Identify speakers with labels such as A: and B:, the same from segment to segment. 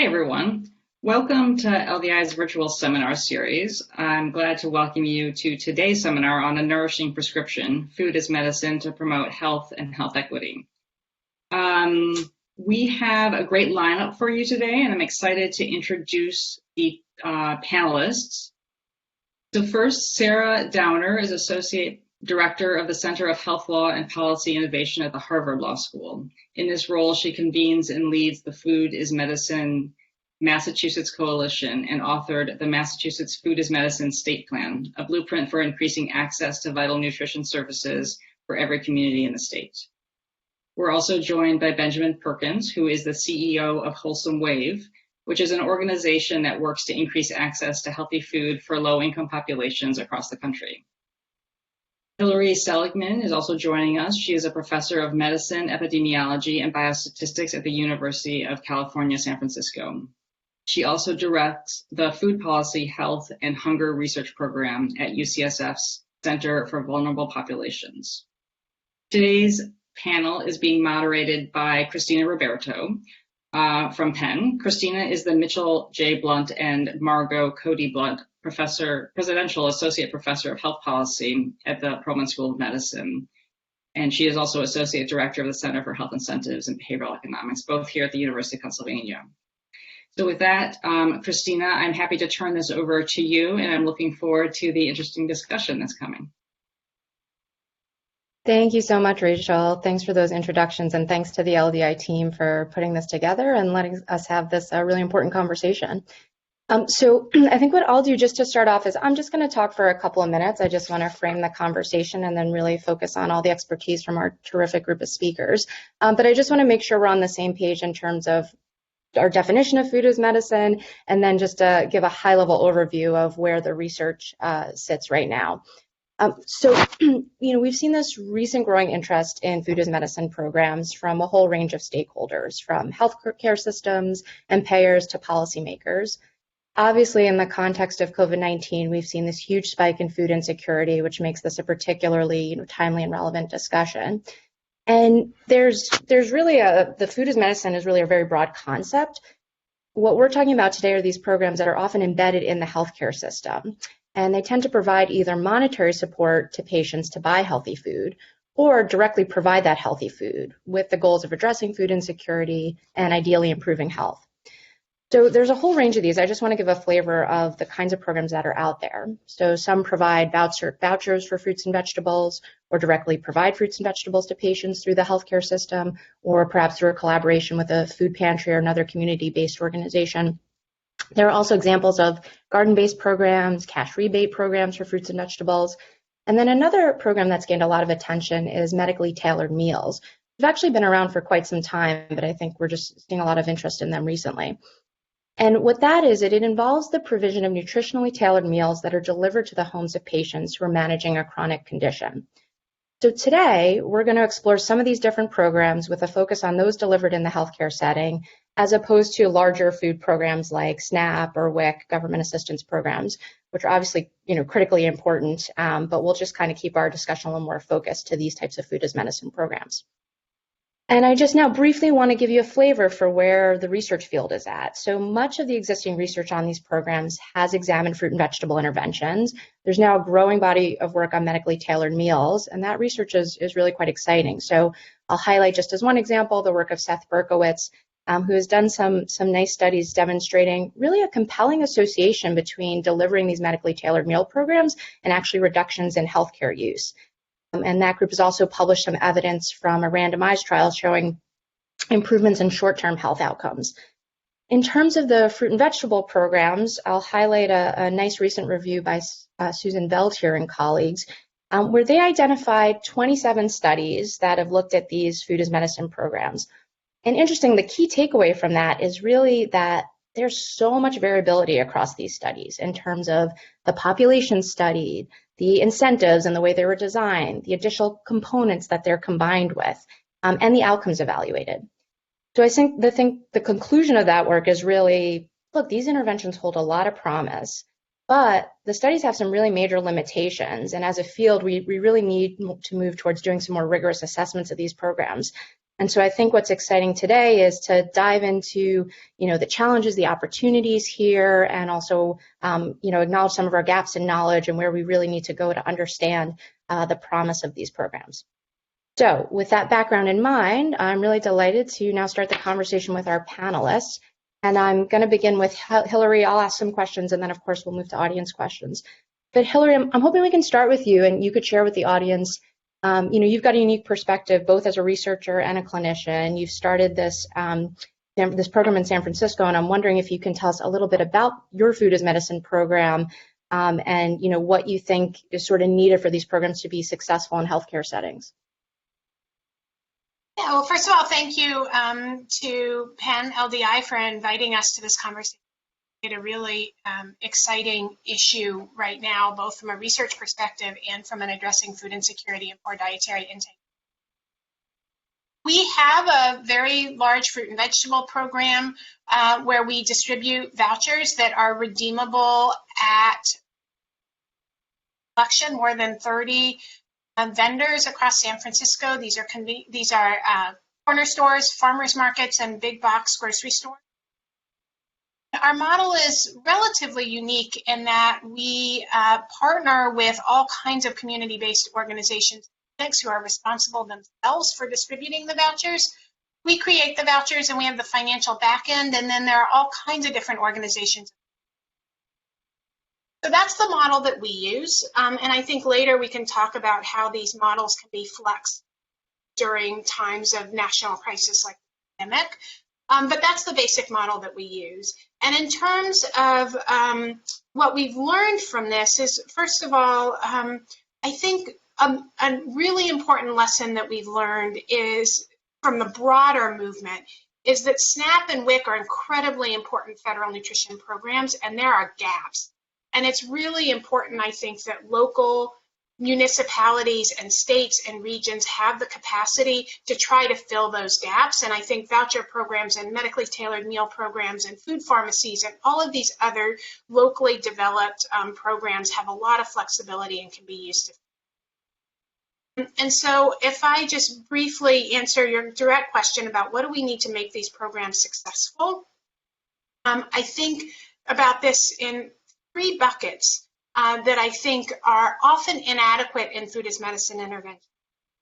A: Hi, everyone. Welcome to LDI's virtual seminar series. I'm glad to welcome you to today's seminar on a nourishing prescription, food as medicine to promote health and health equity. We have a great lineup for you today, and I'm excited to introduce the panelists. So first, Sarah Downer is Associate Director of the Center of Health Law and Policy Innovation at the Harvard Law School. In this role, she convenes and leads the Food is Medicine Massachusetts Coalition and authored the Massachusetts Food is Medicine State Plan, a blueprint for increasing access to vital nutrition services for every community in the state. We're also joined by Benjamin Perkins, who is the CEO of Wholesome Wave, which is an organization that works to increase access to healthy food for low-income populations across the country. Hilary Seligman is also joining us. She is a professor of medicine, epidemiology, and biostatistics at the University of California, San Francisco. She also directs the Food Policy, Health, and Hunger Research Program at UCSF's Center for Vulnerable Populations. Today's panel is being moderated by Christina Roberto from Penn. Christina is the Mitchell J. Blunt and Margot Cody Blunt Presidential Associate Professor of Health Policy at the Perelman School of Medicine. And she is also Associate Director of the Center for Health Incentives and Behavioral Economics, both here at the University of Pennsylvania. So with that, Christina, I'm happy to turn this over to you, and I'm looking forward to the interesting discussion that's coming.
B: Thank you so much, Rachel. Thanks for those introductions, and thanks to the LDI team for putting this together and letting us have this really important conversation. So I think what I'll do just to start off is I'm just going to talk for a couple of minutes. I just want to frame the conversation and then really focus on all the expertise from our terrific group of speakers. But I just want to make sure we're on the same page in terms of our definition of food as medicine, and then just to give a high-level overview of where the research sits right now. We've seen this recent growing interest in food as medicine programs from a whole range of stakeholders, from healthcare systems and payers to policymakers. Obviously, in the context of COVID-19, we've seen this huge spike in food insecurity, which makes this a particularly timely and relevant discussion. And there's really the food as medicine is really a very broad concept. What we're talking about today are these programs that are often embedded in the healthcare system, and they tend to provide either monetary support to patients to buy healthy food or directly provide that healthy food with the goals of addressing food insecurity and ideally improving health. So there's a whole range of these. I just want to give a flavor of the kinds of programs that are out there. So some provide vouchers for fruits and vegetables, or directly provide fruits and vegetables to patients through the healthcare system, or perhaps through a collaboration with a food pantry or another community-based organization. There are also examples of garden-based programs, cash rebate programs for fruits and vegetables. And then another program that's gained a lot of attention is medically tailored meals. They've actually been around for quite some time, but I think we're just seeing a lot of interest in them recently. And what that is, it involves the provision of nutritionally tailored meals that are delivered to the homes of patients who are managing a chronic condition. So today, we're going to explore some of these different programs with a focus on those delivered in the healthcare setting, as opposed to larger food programs like SNAP or WIC, government assistance programs, which are obviously critically important, but we'll just kind of keep our discussion a little more focused to these types of food as medicine programs. And I just now briefly want to give you a flavor for where the research field is at. So much of the existing research on these programs has examined fruit and vegetable interventions. There's now a growing body of work on medically tailored meals, and that research is really quite exciting. So I'll highlight just as one example the work of Seth Berkowitz, who has done some nice studies demonstrating really a compelling association between delivering these medically tailored meal programs and actually reductions in healthcare use. And that group has also published some evidence from a randomized trial showing improvements in short-term health outcomes. In terms of the fruit and vegetable programs, I'll highlight a nice recent review by Susan Veltier and colleagues, where they identified 27 studies that have looked at these food as medicine programs. And interesting, the key takeaway from that is really that there's so much variability across these studies in terms of the population studied, the incentives and the way they were designed, the additional components that they're combined with, and the outcomes evaluated. So I think the conclusion of that work is really, look, these interventions hold a lot of promise, but the studies have some really major limitations. And as a field, we really need to move towards doing some more rigorous assessments of these programs. And so I think what's exciting today is to dive into, the challenges, the opportunities here, and also, acknowledge some of our gaps in knowledge and where we really need to go to understand the promise of these programs. So with that background in mind, I'm really delighted to now start the conversation with our panelists. And I'm going to begin with Hillary. I'll ask some questions, and then, of course, we'll move to audience questions. But Hillary, I'm hoping we can start with you, and you could share with the audience, you've got a unique perspective, both as a researcher and a clinician. You've started this program in San Francisco, and I'm wondering if you can tell us a little bit about your Food as Medicine program, and what you think is sort of needed for these programs to be successful in healthcare settings.
C: Yeah, well, first of all, thank you to Penn LDI for inviting us to this conversation. It's a really exciting issue right now, both from a research perspective and from an addressing food insecurity and poor dietary intake. We have a very large fruit and vegetable program where we distribute vouchers that are redeemable at collection, more than 30 vendors across San Francisco. These are corner stores, farmers markets, and big box grocery stores. Our model is relatively unique in that we partner with all kinds of community-based organizations who are responsible themselves for distributing the vouchers. We create the vouchers and we have the financial back end, and then there are all kinds of different organizations. So that's the model that we use, and I think later we can talk about how these models can be flexed during times of national crisis like the pandemic. But that's the basic model that we use. And in terms of what we've learned from this is, first of all, I think a really important lesson that we've learned is from the broader movement is that SNAP and WIC are incredibly important federal nutrition programs, and there are gaps. And it's really important, I think, that local municipalities and states and regions have the capacity to try to fill those gaps. And I think voucher programs and medically tailored meal programs and food pharmacies and all of these other locally developed programs have a lot of flexibility and can be used to. And so if I just briefly answer your direct question about what do we need to make these programs successful, I think about this in 3 buckets that I think are often inadequate in food as medicine intervention: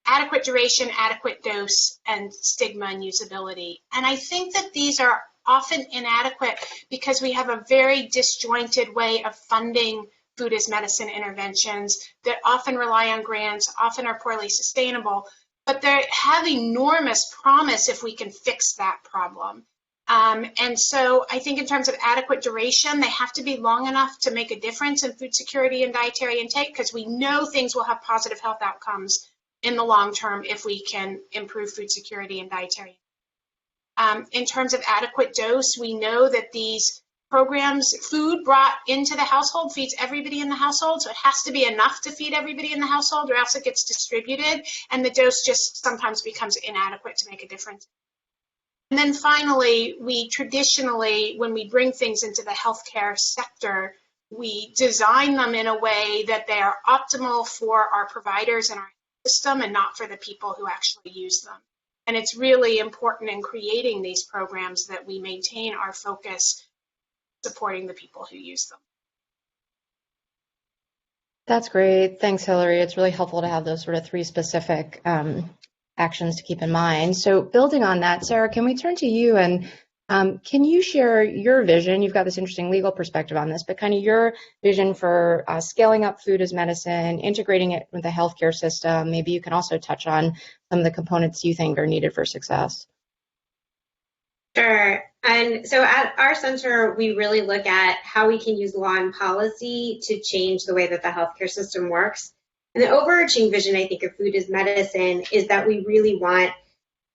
C: adequate duration, adequate dose, and stigma and usability. And I think that these are often inadequate because we have a very disjointed way of funding food as medicine interventions that often rely on grants, often are poorly sustainable, but they have enormous promise if we can fix that problem. And so I think in terms of adequate duration, they have to be long enough to make a difference in food security and dietary intake, because we know things will have positive health outcomes in the long term if we can improve food security and dietary intake. In terms of adequate dose, we know that these programs, food brought into the household feeds everybody in the household, so it has to be enough to feed everybody in the household or else it gets distributed, and the dose just sometimes becomes inadequate to make a difference. And then finally, we traditionally, when we bring things into the healthcare sector, we design them in a way that they are optimal for our providers and our system and not for the people who actually use them. And it's really important in creating these programs that we maintain our focus supporting the people who use them.
B: That's great. Thanks, Hillary. It's really helpful to have those sort of 3 specific actions to keep in mind. So building on that, Sarah, can we turn to you, and can you share your vision? You've got this interesting legal perspective on this, but kind of your vision for scaling up food as medicine, integrating it with the healthcare system. Maybe you can also touch on some of the components you think are needed for success.
D: Sure. And so at our center, we really look at how we can use law and policy to change the way that the healthcare system works. And the overarching vision, I think, of food as medicine is that we really want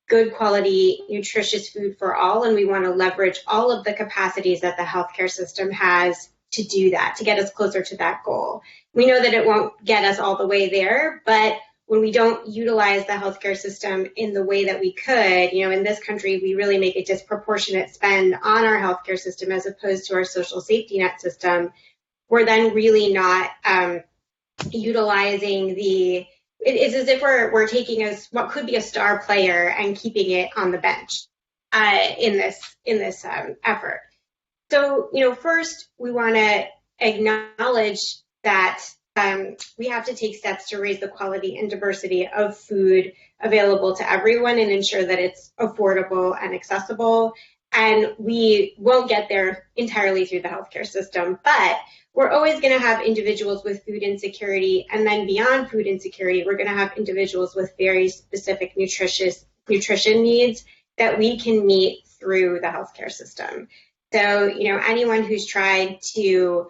D: good quality, nutritious food for all, and we want to leverage all of the capacities that the healthcare system has to do that, to get us closer to that goal. We know that it won't get us all the way there, but when we don't utilize the healthcare system in the way that we could, in this country, we really make a disproportionate spend on our healthcare system as opposed to our social safety net system. We're then really not utilizing the it's as if we're taking what could be a star player and keeping it on the bench in this effort. So, first we want to acknowledge that we have to take steps to raise the quality and diversity of food available to everyone and ensure that it's affordable and accessible. And we won't get there entirely through the healthcare system, but we're always going to have individuals with food insecurity. And then beyond food insecurity, we're going to have individuals with very specific nutrition needs that we can meet through the healthcare system. So, anyone who's tried to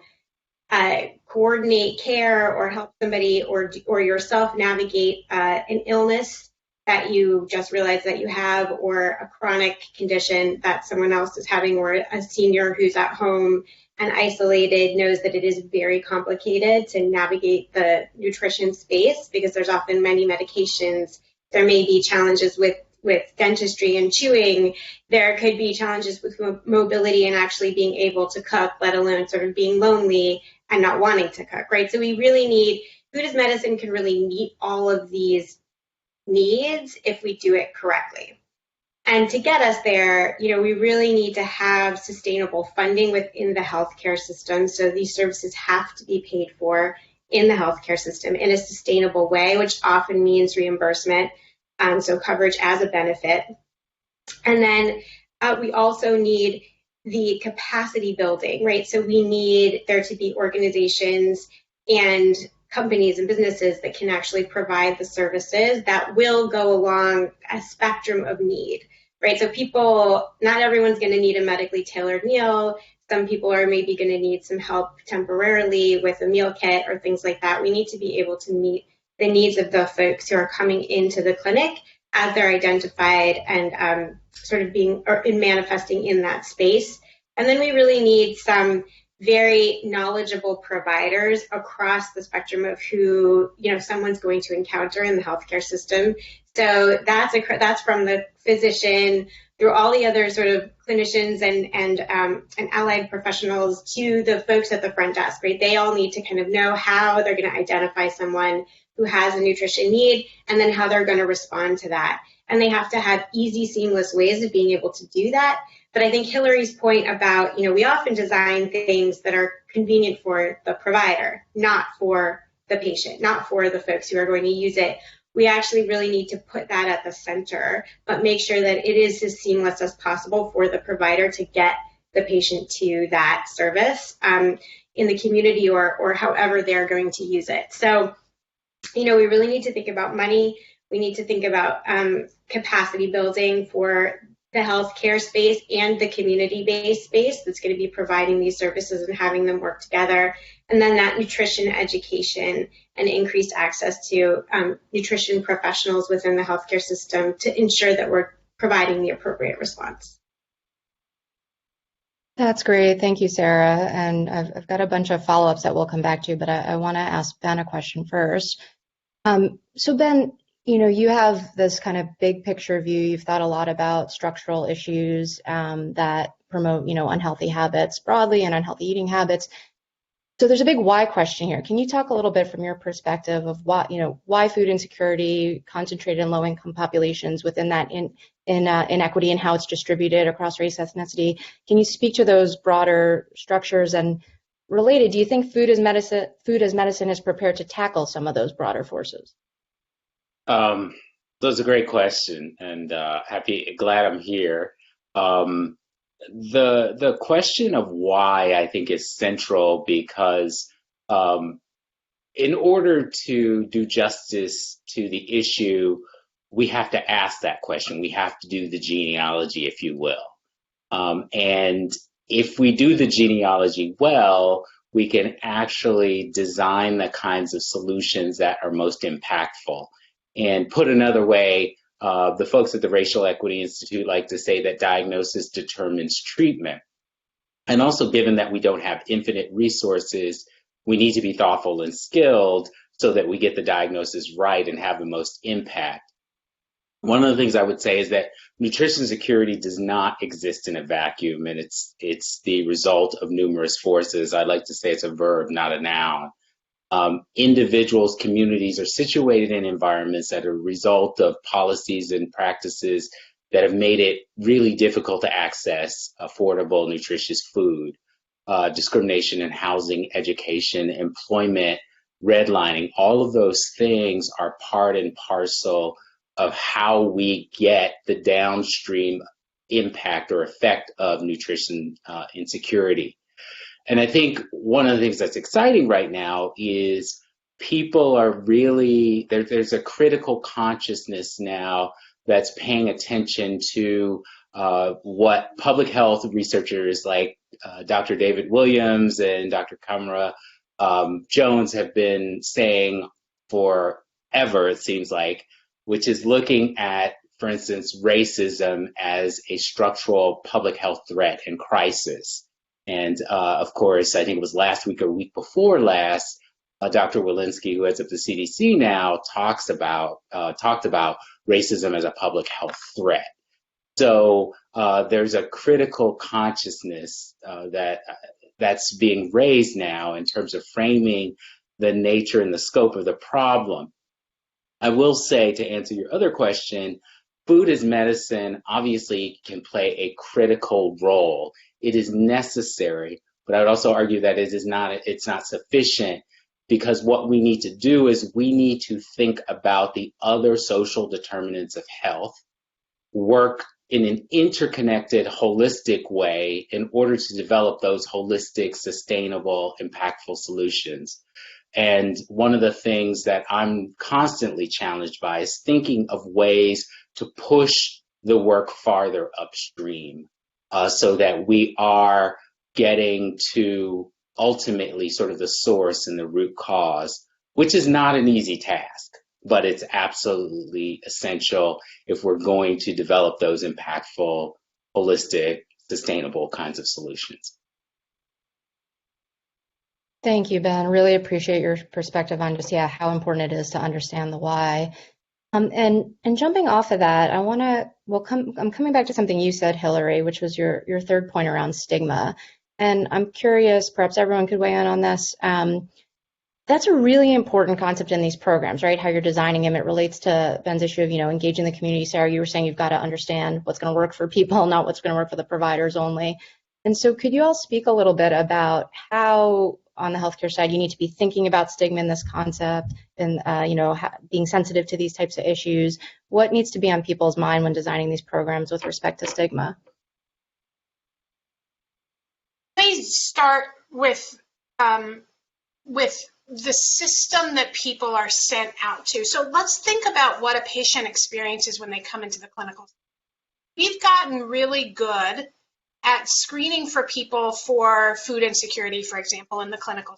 D: coordinate care or help somebody or yourself navigate an illness that you just realized that you have, or a chronic condition that someone else is having, or a senior who's at home and isolated knows that it is very complicated to navigate the nutrition space because there's often many medications. There may be challenges with dentistry and chewing. There could be challenges with mobility and actually being able to cook, let alone sort of being lonely and not wanting to cook, right? So we really need, food as medicine can really meet all of these needs if we do it correctly. And to get us there, we really need to have sustainable funding within the healthcare system. So these services have to be paid for in the healthcare system in a sustainable way, which often means reimbursement, so coverage as a benefit. And then we also need the capacity building, right? So we need there to be organizations and companies and businesses that can actually provide the services that will go along a spectrum of need, right? So not everyone's going to need a medically tailored meal. Some people are maybe going to need some help temporarily with a meal kit or things like that. We need to be able to meet the needs of the folks who are coming into the clinic as they're identified and sort of manifesting in that space. And then we really need some very knowledgeable providers across the spectrum of who someone's going to encounter in the healthcare system. So that's from the physician through all the other sort of clinicians and allied professionals to the folks at the front desk, right? They all need to kind of know how they're going to identify someone who has a nutrition need and then how they're going to respond to that. And they have to have easy, seamless ways of being able to do that. But I think Hillary's point about, we often design things that are convenient for the provider, not for the patient, not for the folks who are going to use it. We actually really need to put that at the center, but make sure that it is as seamless as possible for the provider to get the patient to that service in the community or however they're going to use it. So, we really need to think about money. We need to think about capacity building for the healthcare space and the community-based space that's going to be providing these services and having them work together. And then that nutrition education and increased access to nutrition professionals within the healthcare system to ensure that we're providing the appropriate response.
B: That's great. Thank you, Sarah. And I've got a bunch of follow-ups that we'll come back to, but I want to ask Ben a question first. So Ben, you have this kind of big picture view. You've thought a lot about structural issues that promote, unhealthy habits broadly and unhealthy eating habits. So there's a big why question here. Can you talk a little bit from your perspective of why food insecurity concentrated in low-income populations within that inequity and how it's distributed across race, ethnicity? Can you speak to those broader structures? And related, do you think food as medicine is prepared to tackle some of those broader forces?
E: That's a great question, and glad I'm here. The question of why I think is central because in order to do justice to the issue, we have to ask that question. We have to do the genealogy, if you will. And if we do the genealogy well, we can actually design the kinds of solutions that are most impactful. And put another way, the folks at the Racial Equity Institute like to say that diagnosis determines treatment. And also, given that we don't have infinite resources, we need to be thoughtful and skilled so that we get the diagnosis right and have the most impact. One of the things I would say is that nutrition security does not exist in a vacuum, and it's the result of numerous forces. I like to say it's a verb, not a noun. Individuals, communities are situated in environments that are a result of policies and practices that have made it really difficult to access affordable, nutritious food. Discrimination in housing, education, employment, redlining, all of those things are part and parcel of how we get the downstream impact or effect of nutrition insecurity. And I think one of the things that's exciting right now is people are really, there's a critical consciousness now that's paying attention to what public health researchers like Dr. David Williams and Dr. Kamra Jones have been saying forever, it seems like, which is looking at, for instance, racism as a structural public health threat and crisis. And of course, I think it was last week or week before last, Dr. Walensky, who heads up the CDC now, talked about racism as a public health threat. So there's a critical consciousness that's being raised now in terms of framing the nature and the scope of the problem. I will say, to answer your other question, food as medicine obviously can play a critical role. It is necessary, but I would also argue that it's not sufficient, because what we need to do is we need to think about the other social determinants of health, work in an interconnected, holistic way in order to develop those holistic, sustainable, impactful solutions. And one of the things that I'm constantly challenged by is thinking of ways to push the work farther upstream so that we are getting to ultimately sort of the source and the root cause, which is not an easy task, but it's absolutely essential if we're going to develop those impactful, holistic, sustainable kinds of solutions.
B: Thank you, Ben. Really appreciate your perspective on just, how important it is to understand the why. And jumping off of that, I'm coming back to something you said, Hillary, which was your third point around stigma. And I'm curious, perhaps everyone could weigh in on this. That's a really important concept in these programs, right? How you're designing them. It relates to Ben's issue of, engaging the community. Sarah, you were saying you've got to understand what's going to work for people, not what's going to work for the providers only. And so could you all speak a little bit about how, on the healthcare side, you need to be thinking about stigma in this concept and, being sensitive to these types of issues? What needs to be on people's mind when designing these programs with respect to stigma?
C: Let me start with the system that people are sent out to. So let's think about what a patient experiences when they come into the clinical. We've gotten really good at screening for people for food insecurity, for example, in the clinical,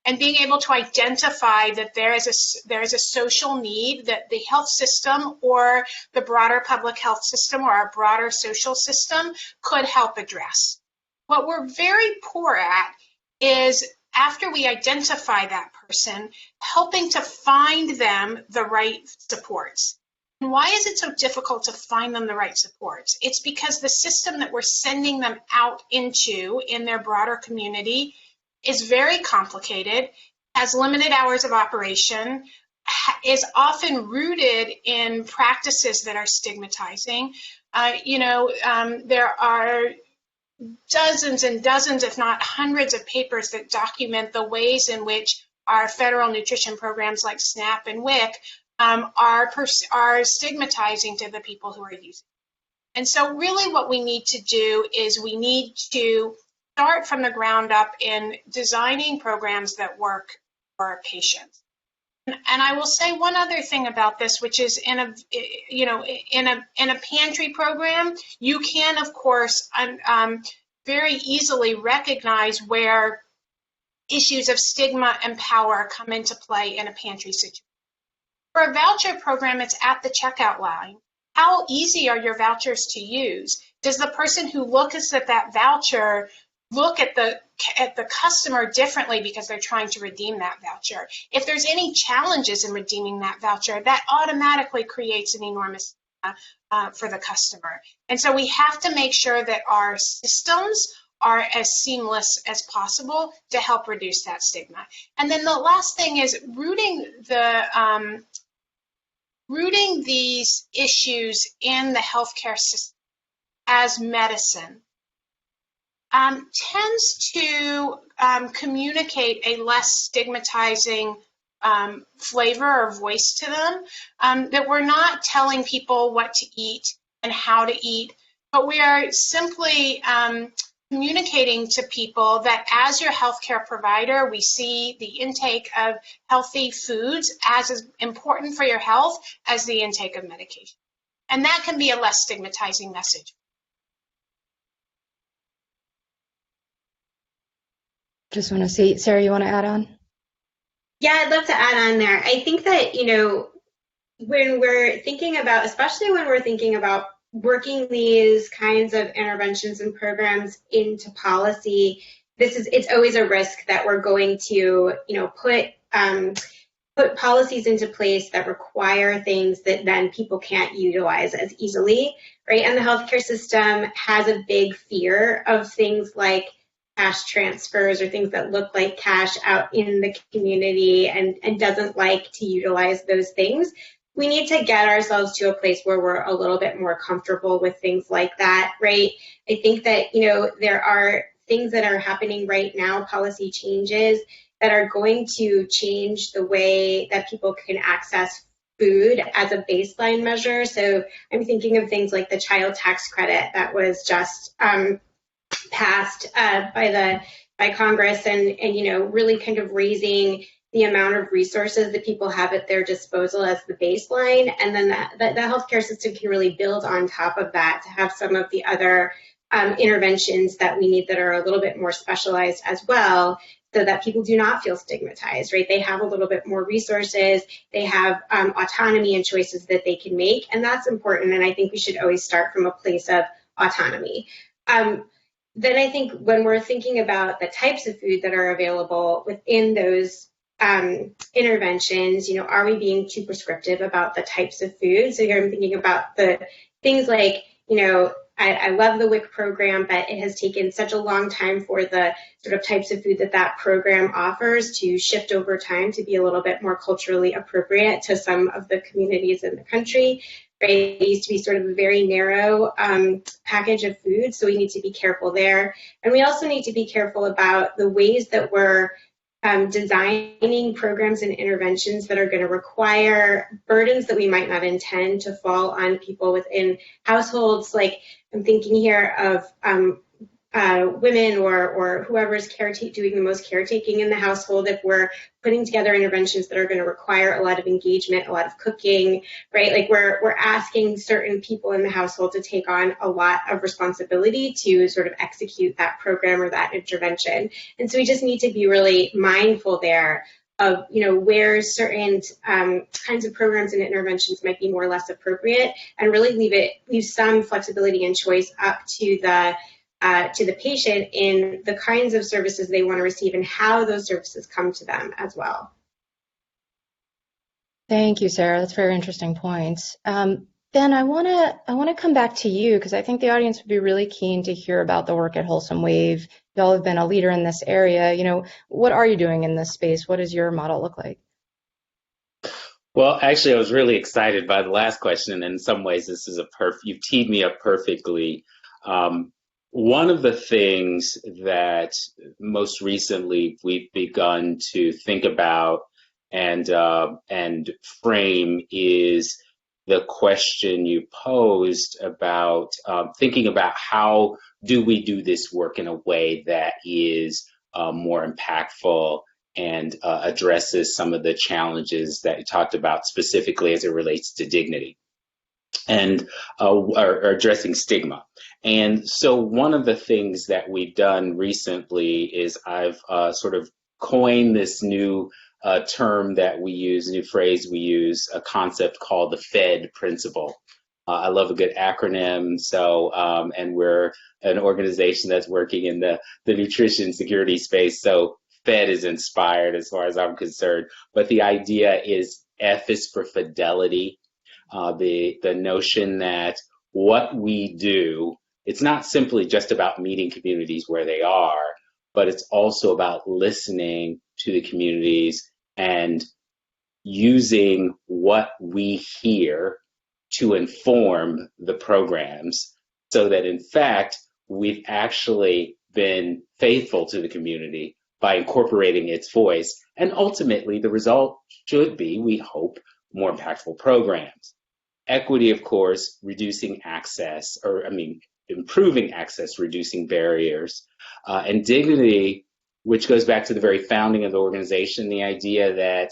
C: and being able to identify that there is a social need that the health system or the broader public health system or our broader social system could help address. What we're very poor at is, after we identify that person, helping to find them the right supports. And why is it so difficult to find them the right supports? It's because the system that we're sending them out into in their broader community is very complicated, has limited hours of operation, is often rooted in practices that are stigmatizing. There are dozens and dozens, if not hundreds, of papers that document the ways in which our federal nutrition programs like SNAP and WIC are stigmatizing to the people who are using it. And so really what we need to do is we need to start from the ground up in designing programs that work for our patients. And I will say one other thing about this, which is in a pantry program, you can, of course, very easily recognize where issues of stigma and power come into play in a pantry situation. For a voucher program, it's at the checkout line. How easy are your vouchers to use? Does the person who looks at that voucher look at the customer differently because they're trying to redeem that voucher? If there's any challenges in redeeming that voucher, that automatically creates an enormous for the customer. And so we have to make sure that our systems are as seamless as possible to help reduce that stigma. And then the last thing is rooting these issues in the healthcare system as medicine tends to communicate a less stigmatizing flavor or voice to them, that we're not telling people what to eat and how to eat, but we are simply communicating to people that as your healthcare provider, we see the intake of healthy foods as important for your health as the intake of medication. And that can be a less stigmatizing message.
B: Just want to see, Sarah, you want to add on?
D: Yeah, I'd love to add on there. I think that, when we're thinking about, especially when we're thinking about working these kinds of interventions and programs into policy, it's always a risk that we're going to, put policies into place that require things that then people can't utilize as easily, right? And the healthcare system has a big fear of things like cash transfers or things that look like cash out in the community and doesn't like to utilize those things. We need to get ourselves to a place where we're a little bit more comfortable with things like that, right? I think that, there are things that are happening right now, policy changes that are going to change the way that people can access food as a baseline measure. So I'm thinking of things like the child tax credit that was just passed by Congress and really kind of raising the amount of resources that people have at their disposal as the baseline, and then the healthcare system can really build on top of that to have some of the other interventions that we need that are a little bit more specialized as well, so that people do not feel stigmatized, right? They have a little bit more resources, they have autonomy and choices that they can make, and that's important, and I think we should always start from a place of autonomy. Then I think when we're thinking about the types of food that are available within those interventions, are we being too prescriptive about the types of food? So here I'm thinking about the things like, I love the WIC program, but it has taken such a long time for the sort of types of food that program offers to shift over time to be a little bit more culturally appropriate to some of the communities in the country. Right? It used to be sort of a very narrow package of food, so we need to be careful there. And we also need to be careful about the ways that we're designing programs and interventions that are going to require burdens that we might not intend to fall on people within households. Like I'm thinking here of women or whoever's doing the most caretaking in the household. If we're putting together interventions that are going to require a lot of engagement, a lot of cooking, right? Like we're asking certain people in the household to take on a lot of responsibility to sort of execute that program or that intervention. And so we just need to be really mindful there of where certain kinds of programs and interventions might be more or less appropriate, and really leave some flexibility and choice up to the patient in the kinds of services they want to receive and how those services come to them as well.
B: Thank you, Sarah. That's very interesting points. Ben, I want to come back to you because I think the audience would be really keen to hear about the work at Wholesome Wave. Y'all have been a leader in this area. What are you doing in this space? What does your model look like?
E: Well, actually, I was really excited by the last question, and in some ways, this is you've teed me up perfectly. One of the things that most recently we've begun to think about and frame is the question you posed about thinking about how do we do this work in a way that is more impactful and addresses some of the challenges that you talked about specifically as it relates to dignity and or addressing stigma. And so one of the things that we've done recently is I've sort of coined this new term that we use, new phrase we use, a concept called the FED principle. I love a good acronym. So, and we're an organization that's working in the nutrition security space. So FED is inspired as far as I'm concerned. But the idea is F is for fidelity. The notion that what we do it's not simply just about meeting communities where they are, but it's also about listening to the communities and using what we hear to inform the programs so that, in fact, we've actually been faithful to the community by incorporating its voice. And ultimately, the result should be, we hope, more impactful programs. Equity, of course, reducing access, improving access, reducing barriers. And dignity, which goes back to the very founding of the organization, the idea that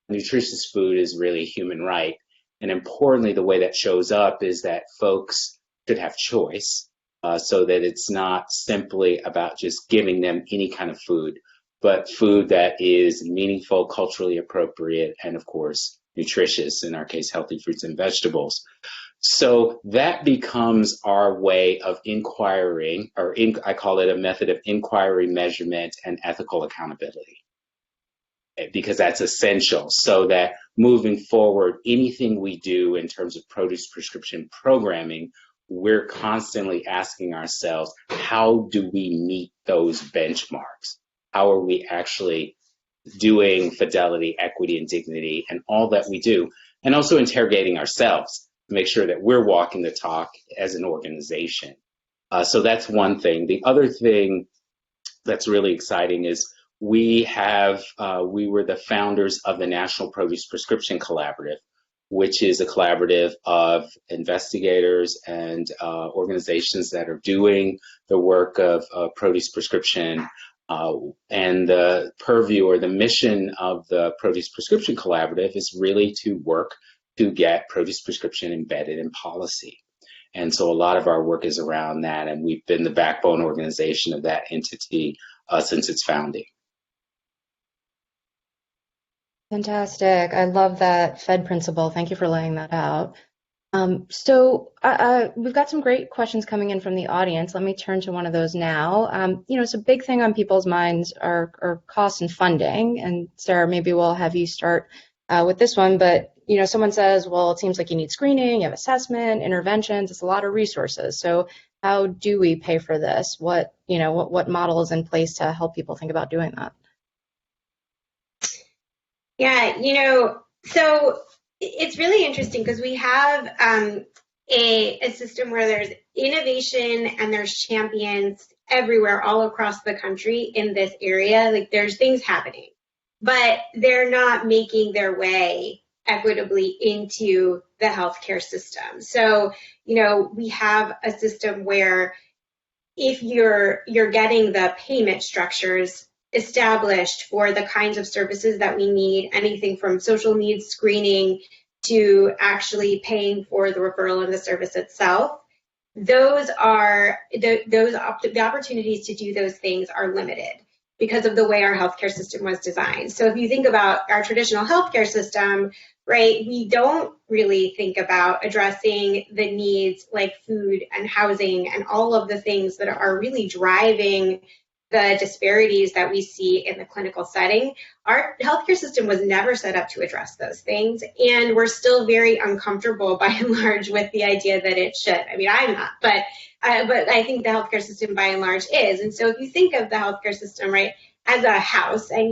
E: nutritious food is really a human right. And importantly, the way that shows up is that folks should have choice, so that it's not simply about just giving them any kind of food, but food that is meaningful, culturally appropriate, and of course, nutritious, in our case, healthy fruits and vegetables. So that becomes our way of inquiring, I call it a method of inquiry, measurement, and ethical accountability, because that's essential, so that moving forward, anything we do in terms of produce prescription programming, we're constantly asking ourselves, how do we meet those benchmarks? How are we actually doing fidelity, equity, and dignity, and all that we do? And also interrogating ourselves to make sure that we're walking the talk as an organization. So that's one thing. The other thing that's really exciting is we were the founders of the National Produce Prescription Collaborative, which is a collaborative of investigators and organizations that are doing the work of produce prescription. And the purview or the mission of the Produce Prescription Collaborative is really to work to get produce prescription embedded in policy. And so a lot of our work is around that, and we've been the backbone organization of that entity since its founding.
B: Fantastic. I love that Fed principle. Thank you for laying that out. So we've got some great questions coming in from the audience. Let me turn to one of those now. It's a big thing on people's minds are costs and funding. And Sarah, maybe we'll have you start with this one. But, someone says, well, it seems like you need screening, you have assessment, interventions. It's a lot of resources. So how do we pay for this? What model is in place to help people think about doing that?
D: Yeah, so it's really interesting because we have a system where there's innovation and there's champions everywhere all across the country in this area. Like, there's things happening, but they're not making their way equitably into the healthcare system. So, we have a system where if you're getting the payment structures established for the kinds of services that we need, anything from social needs screening to actually paying for the referral and the service itself, those are the opportunities to do those things are limited because of the way our healthcare system was designed. So if you think about our traditional healthcare system, right, we don't really think about addressing the needs like food and housing and all of the things that are really driving the disparities that we see in the clinical setting. Our healthcare system was never set up to address those things, and we're still very uncomfortable by and large with the idea that it should. I mean, I'm not, but I think the healthcare system by and large is. And so if you think of the healthcare system, right, as a house, and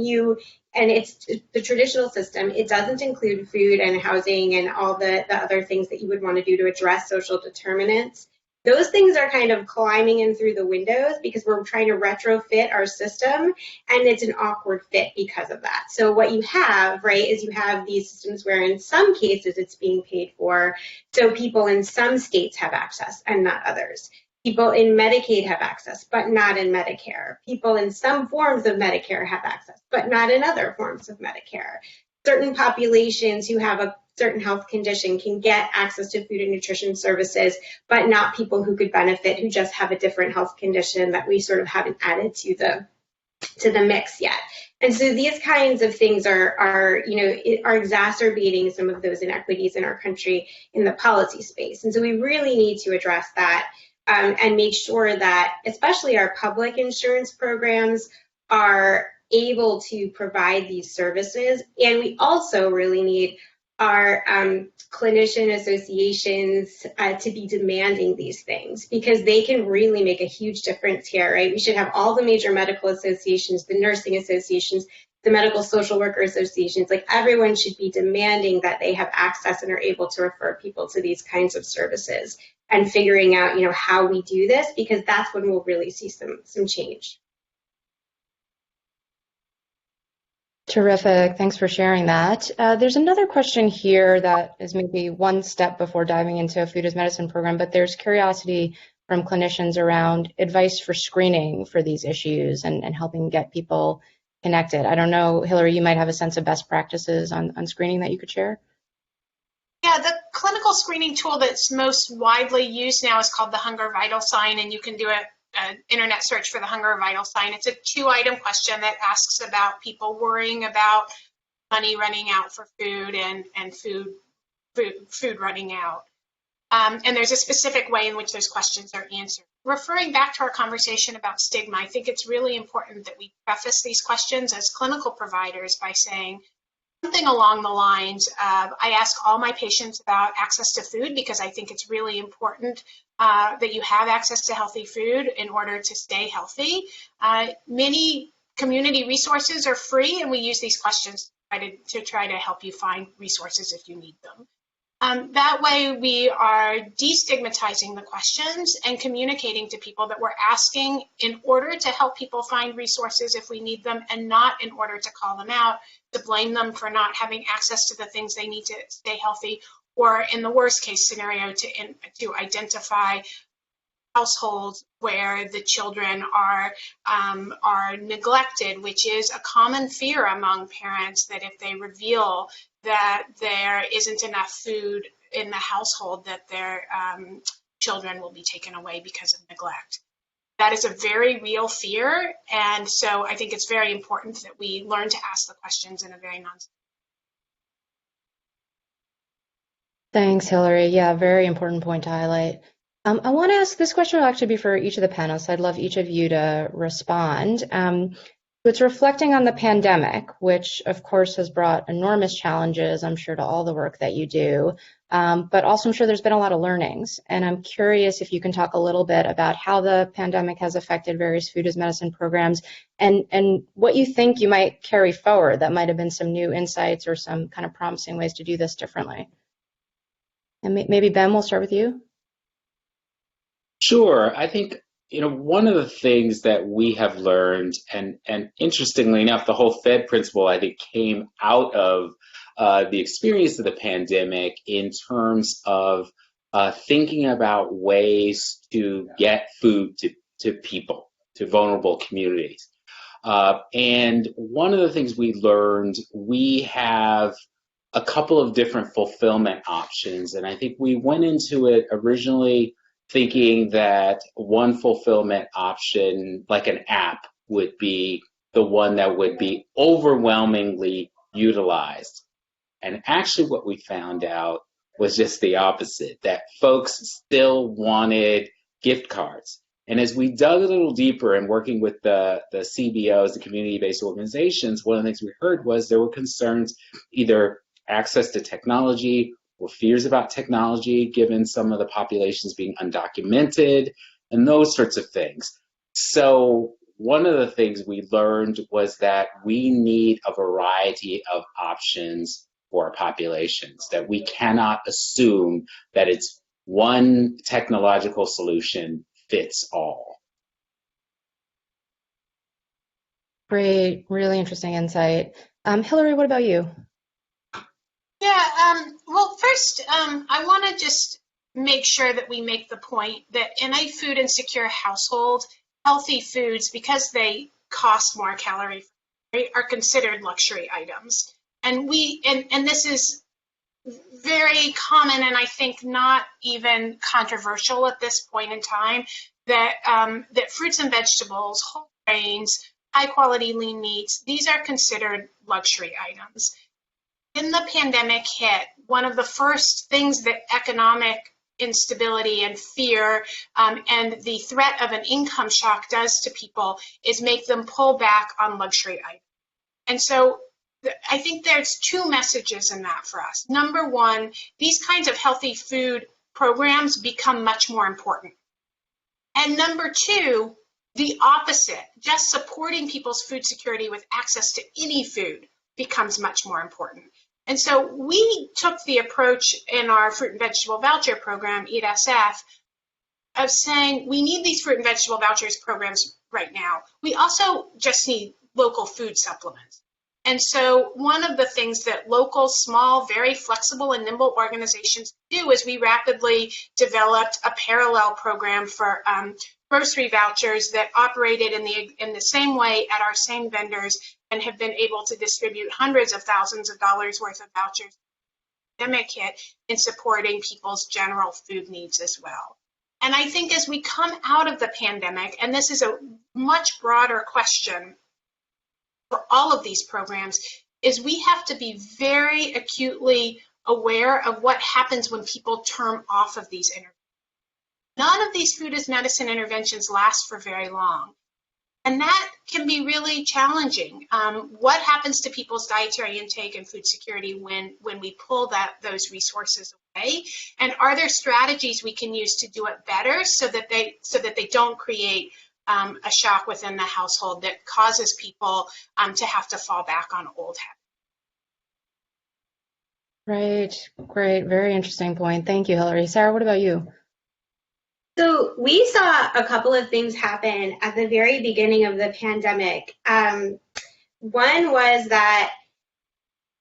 D: it's the traditional system, it doesn't include food and housing and all the other things that you would want to do to address social determinants. Those things are kind of climbing in through the windows because we're trying to retrofit our system, and it's an awkward fit because of that. So what you have, right, is you have these systems where in some cases it's being paid for. So people in some states have access and not others. People in Medicaid have access, but not in Medicare. People in some forms of Medicare have access, but not in other forms of Medicare. Certain populations who have a certain health condition can get access to food and nutrition services, but not people who could benefit who just have a different health condition that we sort of haven't added to the mix yet. And so these kinds of things are exacerbating some of those inequities in our country in the policy space. And so we really need to address that and make sure that especially our public insurance programs are able to provide these services. And we also really need our clinician associations to be demanding these things, because they can really make a huge difference here, right? We should have all the major medical associations, the nursing associations, the medical social worker associations, like everyone should be demanding that they have access and are able to refer people to these kinds of services, and figuring out, how we do this, because that's when we'll really see some change.
B: Terrific. Thanks for sharing that. There's another question here that is maybe one step before diving into a food as medicine program, but there's curiosity from clinicians around advice for screening for these issues and helping get people connected. I don't know, Hillary, you might have a sense of best practices on screening that you could share?
C: Yeah, the clinical screening tool that's most widely used now is called the Hunger Vital Sign, and you can do an internet search for the Hunger Vital Sign. It's a 2-item question that asks about people worrying about money running out for food and food running out. And there's a specific way in which those questions are answered. Referring back to our conversation about stigma, I think it's really important that we preface these questions as clinical providers by saying something along the lines of, I ask all my patients about access to food because I think it's really important that you have access to healthy food in order to stay healthy. Many community resources are free, and we use these questions to try to help you find resources if you need them. That way we are destigmatizing the questions and communicating to people that we're asking in order to help people find resources if we need them, and not in order to call them out, to blame them for not having access to the things they need to stay healthy, or in the worst case scenario, to identify households where the children are neglected, which is a common fear among parents, that if they reveal that there isn't enough food in the household, that their children will be taken away because of neglect. That is a very real fear, and so I think it's very important that we learn to ask the questions in a very
B: Thanks, Hillary. Yeah, very important point to highlight. I want to ask, this question will actually be for each of the panelists. I'd love each of you to respond. It's reflecting on the pandemic, which of course has brought enormous challenges, I'm sure, to all the work that you do, but also I'm sure there's been a lot of learnings. And I'm curious if you can talk a little bit about how the pandemic has affected various food as medicine programs, and what you think you might carry forward that might have been some new insights or some kind of promising ways to do this differently. And maybe Ben, we'll start with you.
E: Sure. I think, one of the things that we have learned, and interestingly enough, the whole FED principle, I think, came out of the experience of the pandemic in terms of thinking about ways to get food to people, to vulnerable communities. And one of the things we learned, we have a couple of different fulfillment options. And I think we went into it originally thinking that one fulfillment option, like an app, would be the one that would be overwhelmingly utilized. And actually what we found out was just the opposite, that folks still wanted gift cards. And as we dug a little deeper and working with the CBOs, the community-based organizations, one of the things we heard was there were concerns, either access to technology or fears about technology, given some of the populations being undocumented and those sorts of things. So one of the things we learned was that we need a variety of options for our populations, that we cannot assume that it's one technological solution fits all.
B: Great, really interesting insight. Hillary, what about you?
C: Yeah, well, first, I want to just make sure that we make the point that in a food insecure household, healthy foods, because they cost more calorie, are considered luxury items. And this is very common, and I think not even controversial at this point in time, that that fruits and vegetables, whole grains, high quality lean meats, these are considered luxury items. When the pandemic hit, one of the first things that economic instability and fear and the threat of an income shock does to people is make them pull back on luxury items. And so I think there's two messages in that for us. Number one, these kinds of healthy food programs become much more important. And number two, the opposite, just supporting people's food security with access to any food becomes much more important. And so we took the approach in our fruit and vegetable voucher program, Eat SF, of saying we need these fruit and vegetable vouchers programs right now. We also just need local food supplements. And so one of the things that local, small, very flexible and nimble organizations do is we rapidly developed a parallel program for grocery vouchers that operated in the same way at our same vendors and have been able to distribute hundreds of thousands of dollars worth of vouchers pandemic hit in supporting people's general food needs as well. And I think as we come out of the pandemic, and this is a much broader question for all of these programs, is we have to be very acutely aware of what happens when people turn off of these interventions. None of these food as medicine interventions last for very long. And that can be really challenging. What happens to people's dietary intake and food security when we pull those resources away? And are there strategies we can use to do it better so that they don't create a shock within the household that causes people to have to fall back on old habits?
B: Right, great, very interesting point. Thank you, Hillary. Sarah, what about you?
D: So we saw a couple of things happen at the very beginning of the pandemic. One was that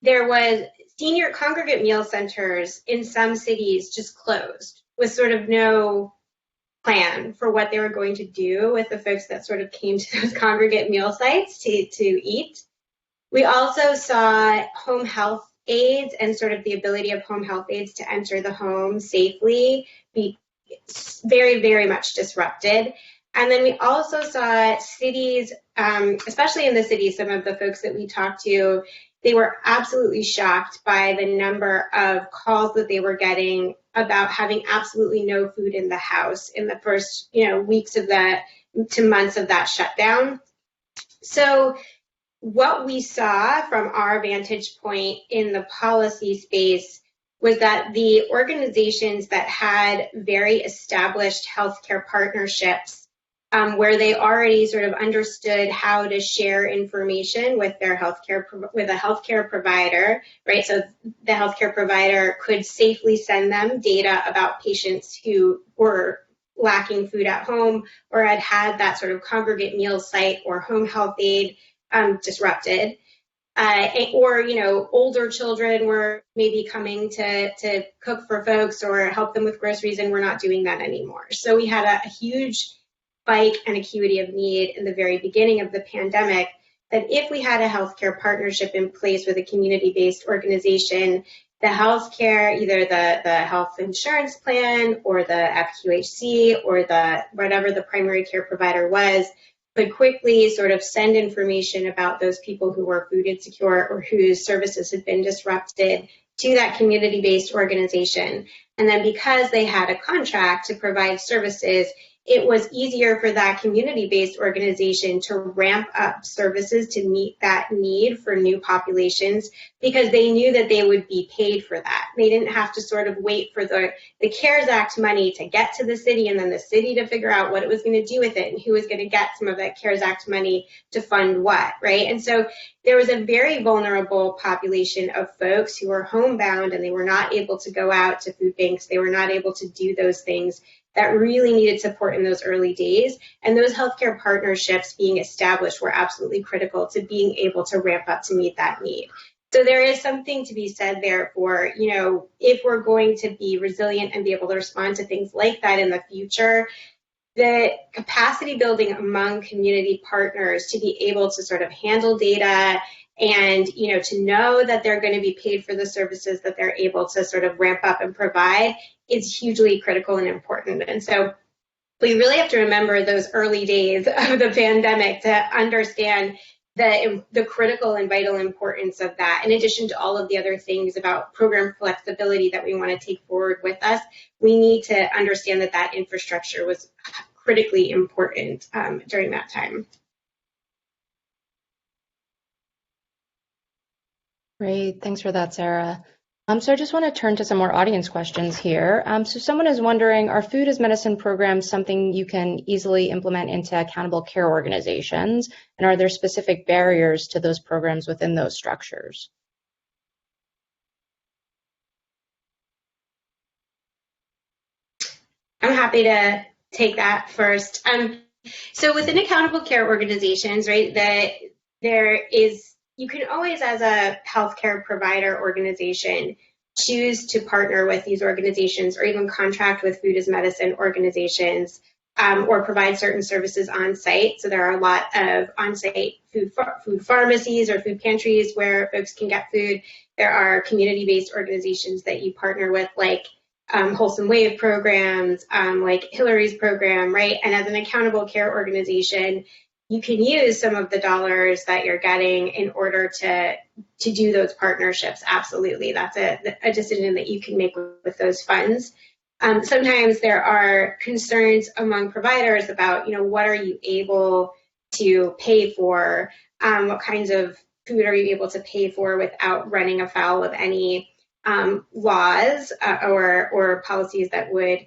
D: there was senior congregate meal centers in some cities just closed with sort of no plan for what they were going to do with the folks that sort of came to those congregate meal sites to eat. We also saw home health aides and sort of the ability of home health aides to enter the home safely be very, very much disrupted. And then we also saw cities, especially in the cities, some of the folks that we talked to, they were absolutely shocked by the number of calls that they were getting about having absolutely no food in the house in the first, weeks of that to months of that shutdown. So what we saw from our vantage point in the policy space was that the organizations that had very established healthcare partnerships where they already sort of understood how to share information with their with a healthcare provider, right? So the healthcare provider could safely send them data about patients who were lacking food at home or had that sort of congregate meal site or home health aid disrupted. Or older children were maybe coming to cook for folks or help them with groceries, and we're not doing that anymore. So we had a huge spike and acuity of need in the very beginning of the pandemic, that if we had a healthcare partnership in place with a community-based organization, the healthcare, either the health insurance plan or the FQHC or whatever the primary care provider was, could quickly sort of send information about those people who were food insecure or whose services had been disrupted to that community-based organization. And then because they had a contract to provide services, it was easier for that community-based organization to ramp up services to meet that need for new populations because they knew that they would be paid for that. They didn't have to sort of wait for the CARES Act money to get to the city and then the city to figure out what it was going to do with it and who was going to get some of that CARES Act money to fund what, right? And so there was a very vulnerable population of folks who were homebound and they were not able to go out to food banks. They were not able to do those things that really needed support in those early days. And those healthcare partnerships being established were absolutely critical to being able to ramp up to meet that need. So there is something to be said there for, if we're going to be resilient and be able to respond to things like that in the future, the capacity building among community partners to be able to sort of handle data and, to know that they're going to be paid for the services that they're able to sort of ramp up and provide is hugely critical and important. And so we really have to remember those early days of the pandemic to understand the critical and vital importance of that. In addition to all of the other things about program flexibility that we want to take forward with us, we need to understand that infrastructure was critically important during that time.
B: Great, thanks for that, Sarah. So I just want to turn to some more audience questions here. So someone is wondering, are food as medicine programs something you can easily implement into accountable care organizations? And are there specific barriers to those programs within those structures?
D: I'm happy to take that first. So within accountable care organizations, right, you can always, as a healthcare provider organization, choose to partner with these organizations or even contract with food as medicine organizations, or provide certain services on site. So there are a lot of on-site food pharmacies or food pantries where folks can get food. There are community-based organizations that you partner with, like Wholesome Wave programs, like Hillary's program, right? And as an accountable care organization, you can use some of the dollars that you're getting in order to do those partnerships. Absolutely, that's a decision that you can make with those funds. Sometimes there are concerns among providers about, what are you able to pay for? What kinds of food are you able to pay for without running afoul of any laws or policies that would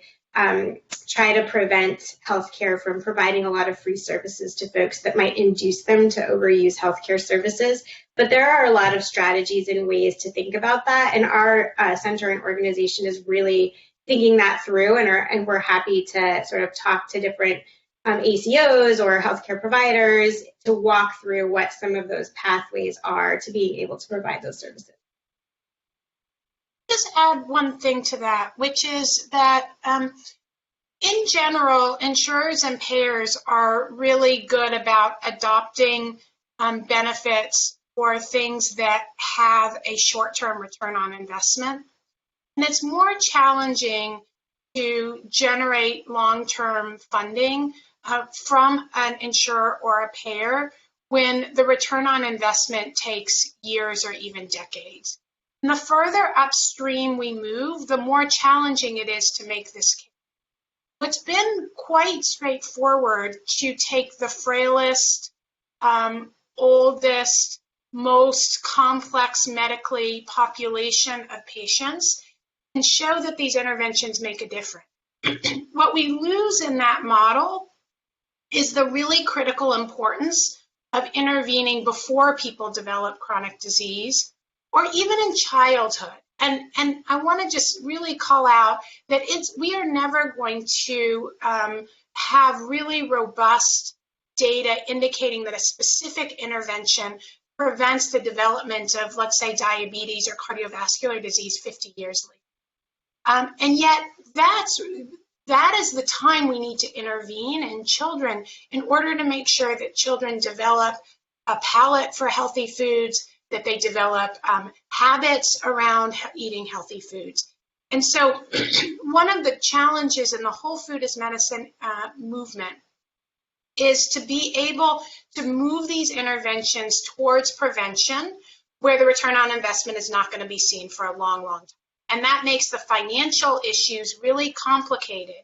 D: try to prevent healthcare from providing a lot of free services to folks that might induce them to overuse healthcare services. But there are a lot of strategies and ways to think about that, and our center and organization is really thinking that through, and we're happy to sort of talk to different ACOs or healthcare providers to walk through what some of those pathways are to being able to provide those services.
C: Just add one thing to that, which is that in general, insurers and payers are really good about adopting benefits for things that have a short-term return on investment. And it's more challenging to generate long-term funding from an insurer or a payer when the return on investment takes years or even decades. And the further upstream we move, the more challenging it is to make this case. It's been quite straightforward to take the frailest, oldest, most complex medically population of patients and show that these interventions make a difference. What we lose in that model is the really critical importance of intervening before people develop chronic disease or even in childhood. And I want to just really call out that we are never going to have really robust data indicating that a specific intervention prevents the development of, let's say, diabetes or cardiovascular disease 50 years later. And yet that is the time we need to intervene in children in order to make sure that children develop a palate for healthy foods, that they develop habits around eating healthy foods. And so one of the challenges in the whole food as medicine movement is to be able to move these interventions towards prevention where the return on investment is not going to be seen for a long, long time. And that makes the financial issues really complicated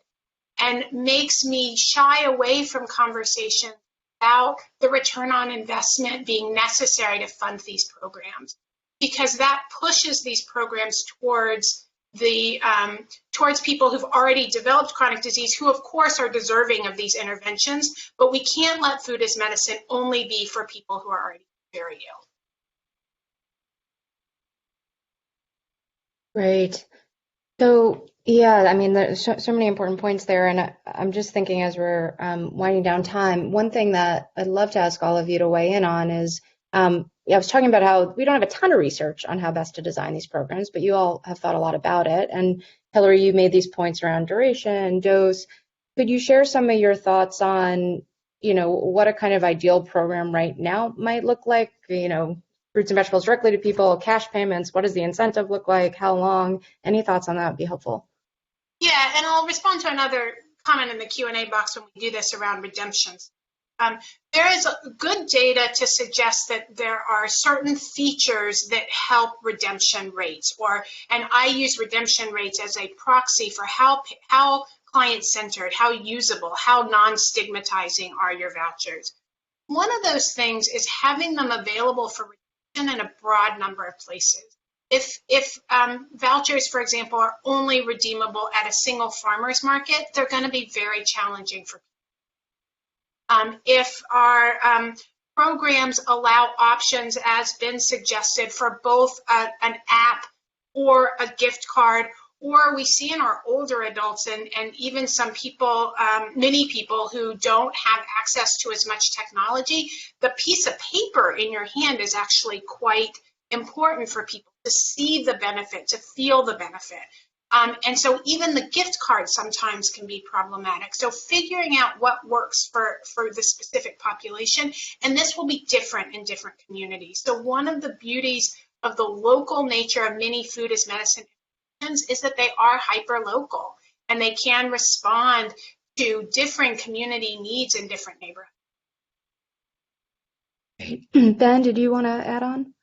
C: and makes me shy away from conversation about the return on investment being necessary to fund these programs, because that pushes these programs towards towards people who've already developed chronic disease, who of course are deserving of these interventions, but we can't let food as medicine only be for people who are already very ill.
B: Great. So, yeah, I mean, there's so many important points there, and I'm just thinking as we're winding down time, one thing that I'd love to ask all of you to weigh in on is, I was talking about how we don't have a ton of research on how best to design these programs, but you all have thought a lot about it. And Hillary, you made these points around duration, dose. Could you share some of your thoughts on, what a kind of ideal program right now might look like? Fruits and vegetables directly to people, cash payments, what does the incentive look like, how long? Any thoughts on that would be helpful.
C: Yeah, and I'll respond to another comment in the Q&A box when we do this around redemptions. There is good data to suggest that there are certain features that help redemption rates, and I use redemption rates as a proxy for how client-centered, how usable, how non-stigmatizing are your vouchers. One of those things is having them available for redemption in a broad number of places. If vouchers, for example, are only redeemable at a single farmer's market, they're going to be very challenging for people. If our programs allow options, as been suggested, for both an app or a gift card, or we see in our older adults and even some people, many people who don't have access to as much technology, the piece of paper in your hand is actually quite important for people to see the benefit, to feel the benefit. And so even the gift card sometimes can be problematic. So figuring out what works for the specific population, and this will be different in different communities. So one of the beauties of the local nature of many food as medicine is that they are hyper-local and they can respond to different community needs in different neighborhoods.
B: Ben, did you want to add on?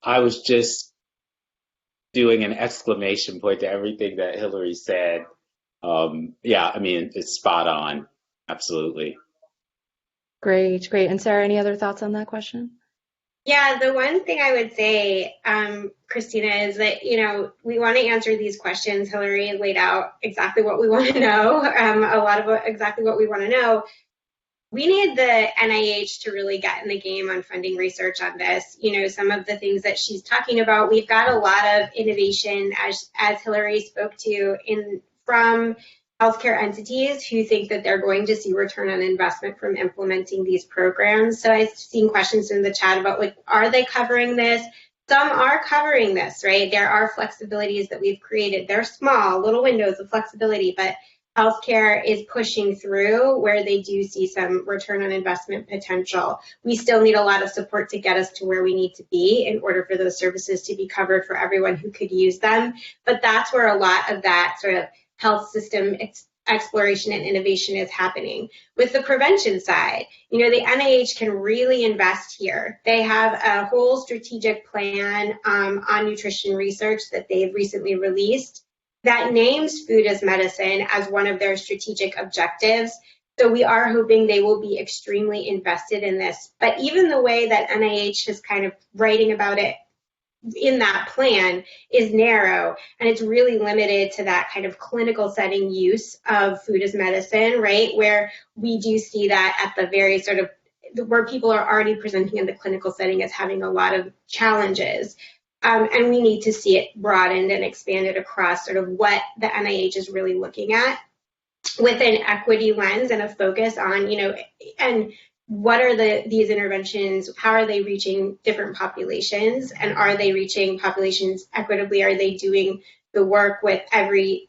E: I was just doing an exclamation point to everything that Hillary said. Yeah, I mean, it's spot on. Absolutely.
B: Great. And Sarah, any other thoughts on that question?
D: Yeah, the one thing I would say, Christina, is that, we want to answer these questions. Hillary laid out exactly what we want to know, exactly what we want to know. We need the NIH to really get in the game on funding research on this. Some of the things that she's talking about, we've got a lot of innovation, as Hillary spoke to, from healthcare entities who think that they're going to see return on investment from implementing these programs. So I've seen questions in the chat about, are they covering this? Some are covering this, right? There are flexibilities that we've created. They're small, little windows of flexibility, but healthcare is pushing through where they do see some return on investment potential. We still need a lot of support to get us to where we need to be in order for those services to be covered for everyone who could use them. But that's where a lot of that sort of health system exploration and innovation is happening. With the prevention side, the NIH can really invest here. They have a whole strategic plan on nutrition research that they've recently released that names food as medicine as one of their strategic objectives. So we are hoping they will be extremely invested in this. But even the way that NIH is kind of writing about it in that plan is narrow, and it's really limited to that kind of clinical setting use of food as medicine, right? Where we do see that at the very sort of where people are already presenting in the clinical setting as having a lot of challenges. And we need to see it broadened and expanded across sort of what the NIH is really looking at with an equity lens and a focus on, and what are these interventions, how are they reaching different populations, and are they reaching populations equitably? Are they doing the work with every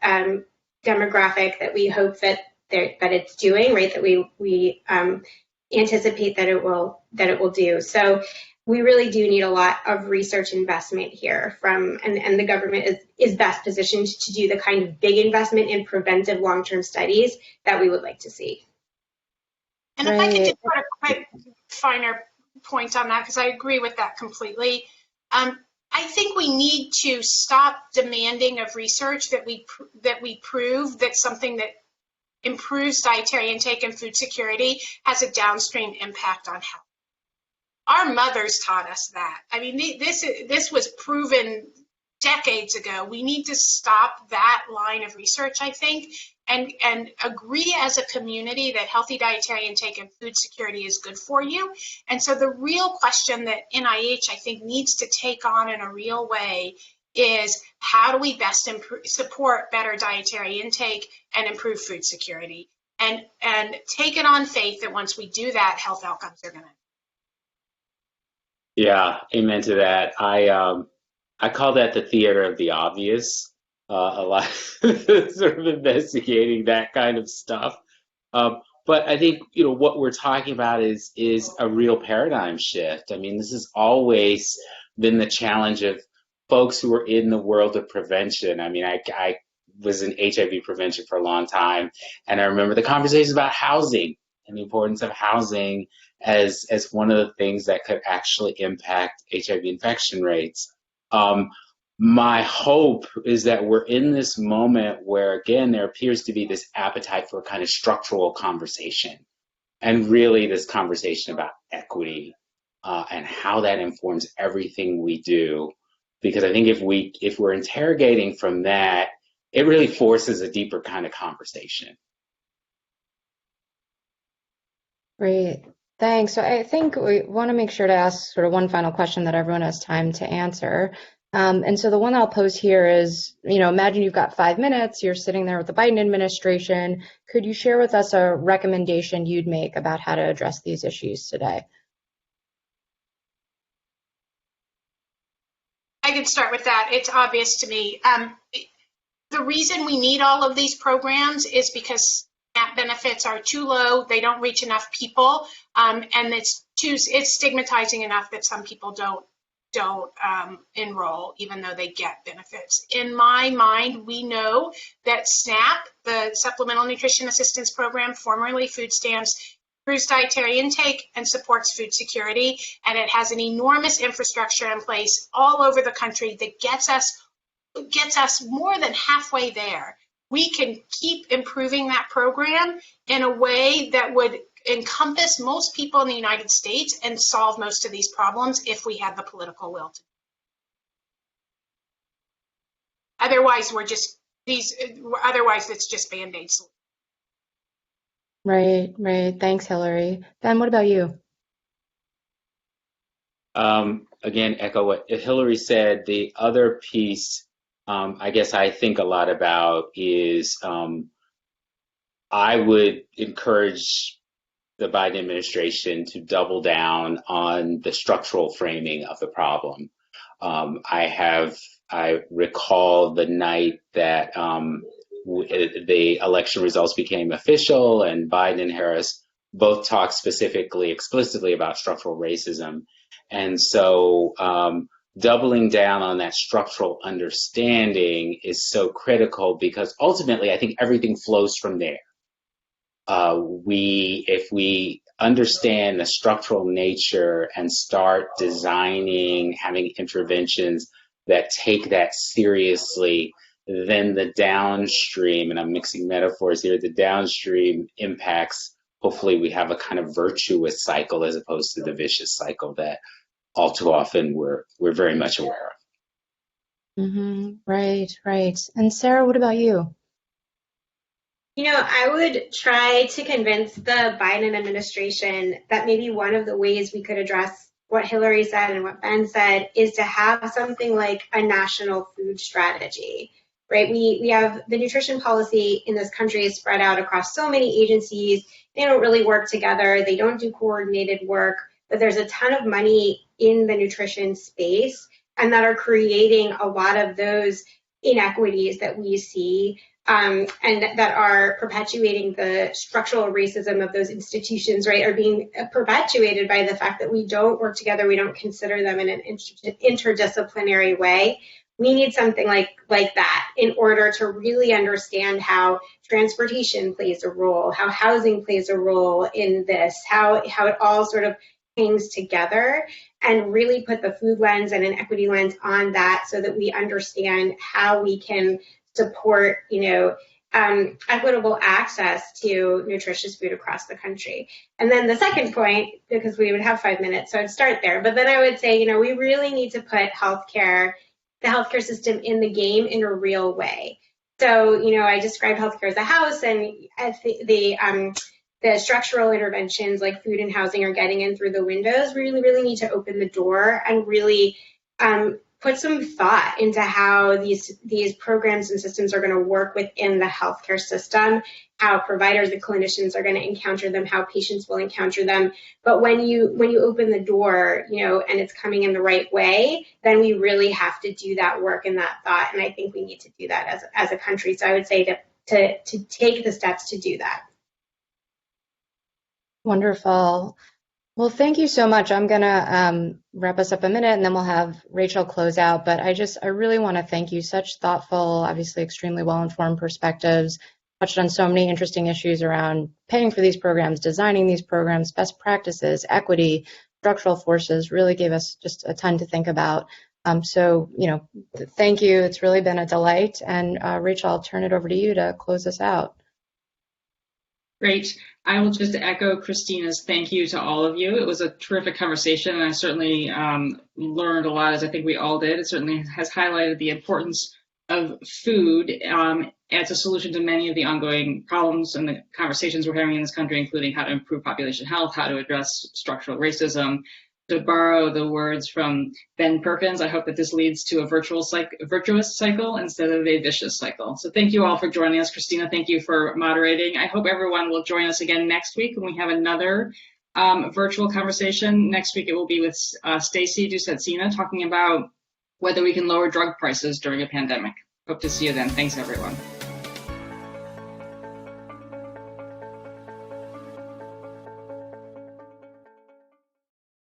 D: demographic that we hope that it's doing, right, that we anticipate that it will do? So we really do need a lot of research investment here and the government is best positioned to do the kind of big investment in preventive long-term studies that we would like to see.
C: And if I could just put a quick finer point on that, because I agree with that completely. I think we need to stop demanding of research that we prove that something that improves dietary intake and food security has a downstream impact on health. Our mothers taught us that. I mean, this was proven decades ago. We need to stop that line of research, I think, and agree as a community that healthy dietary intake and food security is good for you. And so the real question that NIH, I think, needs to take on in a real way is how do we best support better dietary intake and improve food security? And take it on faith that once we do that, health outcomes are going to.
E: Yeah, amen to that. I call that the theater of the obvious. A lot sort of investigating that kind of stuff. But I think, what we're talking about is a real paradigm shift. I mean, this has always been the challenge of folks who are in the world of prevention. I mean, I was in HIV prevention for a long time, and I remember the conversations about housing and the importance of housing as one of the things that could actually impact HIV infection rates. My hope is that we're in this moment where, again, there appears to be this appetite for a kind of structural conversation, and really this conversation about equity, and how that informs everything we do. Because I think if we're interrogating from that, it really forces a deeper kind of conversation.
B: Great. Thanks. So I think we want to make sure to ask sort of one final question that everyone has time to answer. And so the one I'll pose here is, imagine you've got 5 minutes, you're sitting there with the Biden administration. Could you share with us a recommendation you'd make about how to address these issues today?
C: I can start with that. It's obvious to me. The reason we need all of these programs is because SNAP benefits are too low, they don't reach enough people, and it's stigmatizing enough that some people don't enroll even though they get benefits. In my mind, we know that SNAP, the Supplemental Nutrition Assistance Program, formerly food stamps, improves dietary intake and supports food security, and it has an enormous infrastructure in place all over the country that gets us more than halfway there. We can keep improving that program in a way that would encompass most people in the United States and solve most of these problems if we had the political will to. Otherwise, it's just Band-Aids.
B: Right. Thanks, Hillary. Ben, what about you?
E: Again, echo what Hillary said. The other piece, I guess I think a lot about is I would encourage the Biden administration to double down on the structural framing of the problem. I recall the night that the election results became official and Biden and Harris both talked explicitly about structural racism. And so doubling down on that structural understanding is so critical because ultimately I think everything flows from there. If we understand the structural nature and start designing, having interventions that take that seriously, then the downstream, and I'm mixing metaphors here, the downstream impacts, hopefully we have a kind of virtuous cycle as opposed to the vicious cycle that all too often we're very much aware of.
B: Right. And Sarah, what about you?
D: I would try to convince the Biden administration that maybe one of the ways we could address what Hillary said and what Ben said is to have something like a national food strategy, right? We have the nutrition policy in this country is spread out across so many agencies. They don't really work together. They don't do coordinated work, but there's a ton of money in the nutrition space and that are creating a lot of those inequities that we see. And that are perpetuating the structural racism of those institutions, right, are being perpetuated by the fact that we don't work together, we don't consider them in an interdisciplinary way. We need something like that in order to really understand how transportation plays a role, how housing plays a role in this, how it all sort of hangs together, and really put the food lens and an equity lens on that so that we understand how we can support, equitable access to nutritious food across the country. And then the second point, because we would have 5 minutes, so I'd start there. But then I would say, we really need to put the healthcare system in the game in a real way. So, I described healthcare as a house, and the structural interventions like food and housing are getting in through the windows. We really need to open the door and really put some thought into how these programs and systems are going to work within the healthcare system, how providers and clinicians are going to encounter them, how patients will encounter them. But when you open the door, and it's coming in the right way, then we really have to do that work and that thought. And I think we need to do that as a country. So I would say to take the steps to do that.
B: Wonderful. Well, thank you so much. I'm going to wrap us up a minute and then we'll have Rachel close out. But I really want to thank you. Such thoughtful, obviously extremely well-informed perspectives, touched on so many interesting issues around paying for these programs, designing these programs, best practices, equity, structural forces, really gave us just a ton to think about. So, thank you. It's really been a delight. And Rachel, I'll turn it over to you to close us out.
A: Great. I will just echo Christina's thank you to all of you. It was a terrific conversation, and I certainly learned a lot, as I think we all did. It certainly has highlighted the importance of food as a solution to many of the ongoing problems and the conversations we're having in this country, including how to improve population health, how to address structural racism. To borrow the words from Ben Perkins, I hope that this leads to a virtuous cycle instead of a vicious cycle. So thank you all for joining us. Christina, thank you for moderating. I hope everyone will join us again next week when we have another virtual conversation. Next week it will be with Stacy Ducetsina talking about whether we can lower drug prices during a pandemic. Hope to see you then. Thanks, everyone.